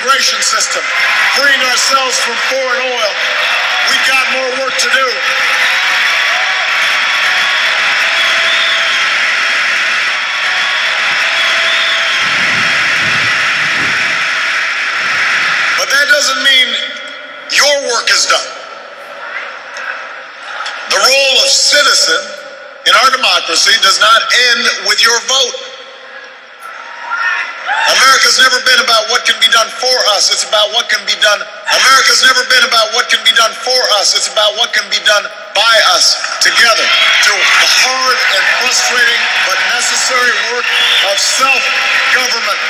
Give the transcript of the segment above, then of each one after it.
immigration system, freeing ourselves from foreign oil. We've got more work to do. But that doesn't mean your work is done. The role of citizen in our democracy does not end with your vote. America's never been about what can be done for us. It's about what can be done. America's never been about what can be done for us. It's about what can be done by us together. To the hard and frustrating but necessary work of self-government.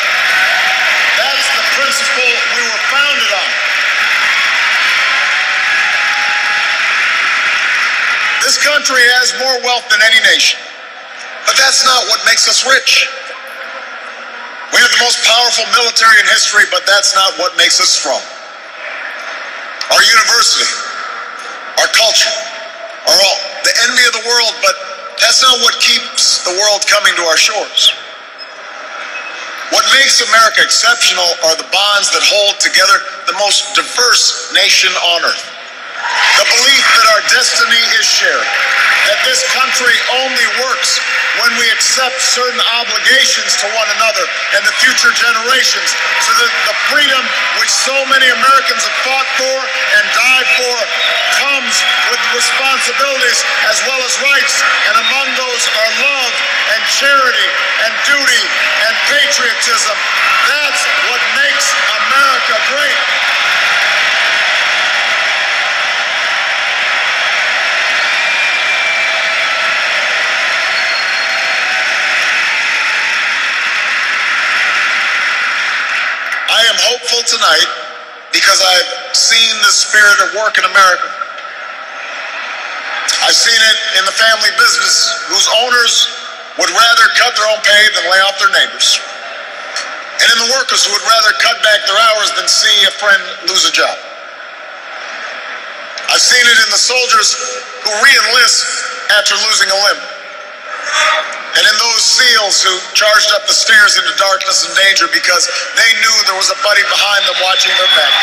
That's the principle we were founded on. This country has more wealth than any nation, but that's not what makes us rich. We have the most powerful military in history, but that's not what makes us strong. Our university, our culture, are all the envy of the world, but that's not what keeps the world coming to our shores. What makes America exceptional are the bonds that hold together the most diverse nation on earth. The belief that our destiny is shared, that this country only works when we accept certain obligations to one another and the future generations, so that the freedom which so many Americans have fought for and died for comes with responsibilities as well as rights, and among those are love and charity and duty and patriotism. That's what makes America great. I am hopeful tonight because I've seen the spirit at work in America. I've seen it in the family business whose owners would rather cut their own pay than lay off their neighbors. And in the workers who would rather cut back their hours than see a friend lose a job. I've seen it in the soldiers who re-enlist after losing a limb. And in those SEALs who charged up the stairs into darkness and danger because they knew there was a buddy behind them watching their back.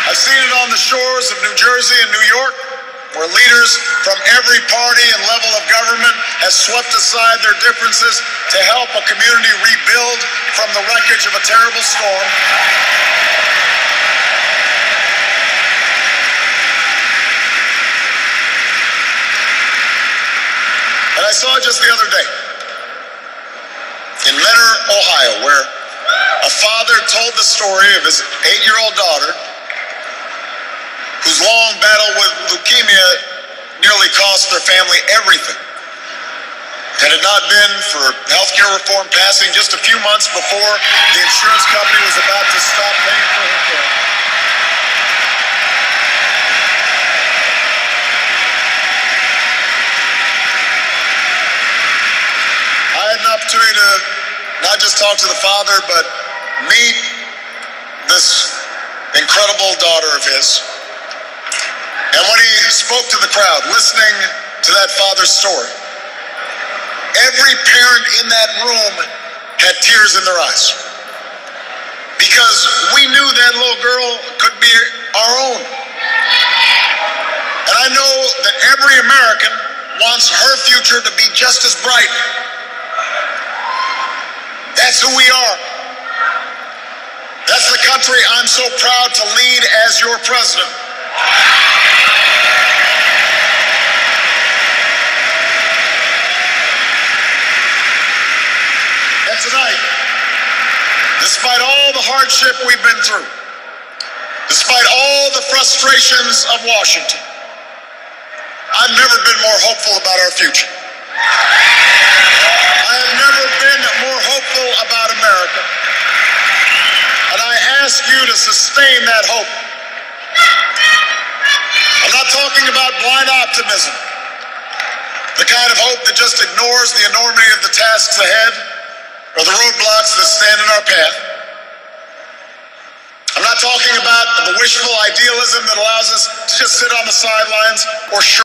I've seen it on the shores of New Jersey and New York, where leaders from every party and level of government have swept aside their differences to help a community rebuild from the wreckage of a terrible storm. And I saw it just the other day in Mentor, Ohio, where a father told the story of his 8-year-old daughter whose long battle with leukemia nearly cost their family everything. Had it not been for healthcare reform passing just a few months before the insurance company was about to stop paying for her care. I had an opportunity to not just talk to the father, but meet this incredible daughter of his. And when he spoke to the crowd, listening to that father's story, every parent in that room had tears in their eyes. Because we knew that little girl could be our own. And I know that every American wants her future to be just as bright. That's who we are. That's the country I'm so proud to lead as your president. And tonight, despite all the hardship we've been through, despite all the frustrations of Washington, I've never been more hopeful about our future. I have never been more hopeful about America. And I ask you to sustain that hope. I'm not talking about blind optimism, the kind of hope that just ignores the enormity of the tasks ahead or the roadblocks that stand in our path. I'm not talking about the wishful idealism that allows us to just sit on the sidelines or